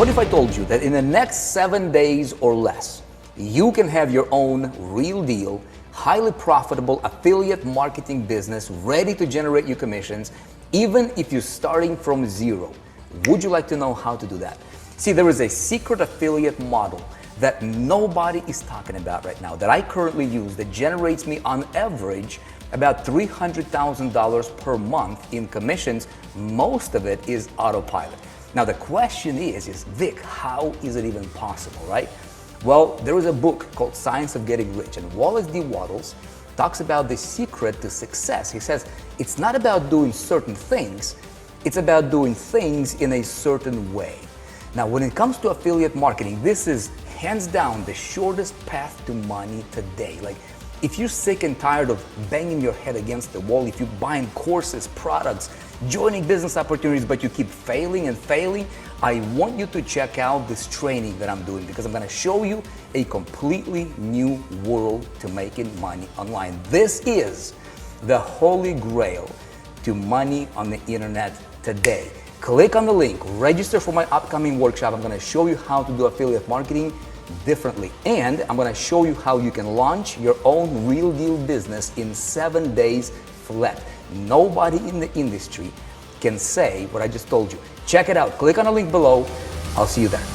What if I told you that in the next 7 days or less, you can have your own real deal, highly profitable affiliate marketing business ready to generate you commissions, even if you're starting from zero? Would you like to know how to do that? See, there is a secret affiliate model that nobody is talking about right now that I currently use that generates me on average about $300,000 per month in commissions. Most of it is autopilot. Now the question is Vic, how is it even possible, right? Well, there is a book called Science of Getting Rich, and Wallace D. Wattles talks about the secret to success. He says it's not about doing certain things, it's about doing things in a certain way. Now, when it comes to affiliate marketing, this is hands down the shortest path to money today. Like, if you're sick and tired of banging your head against the wall, if you're buying courses, products, joining business opportunities, but you keep failing and failing, I want you to check out this training that I'm doing, because I'm going to show you a completely new world to making money online. This is the holy grail to money on the internet today. Click on the link, register for my upcoming workshop. I'm going to show you how to do affiliate marketing differently, and I'm going to show you how you can launch your own real deal business in 7 days flat. Nobody in the industry can say what I just told you. Check it out. Click on the link below. I'll see you there.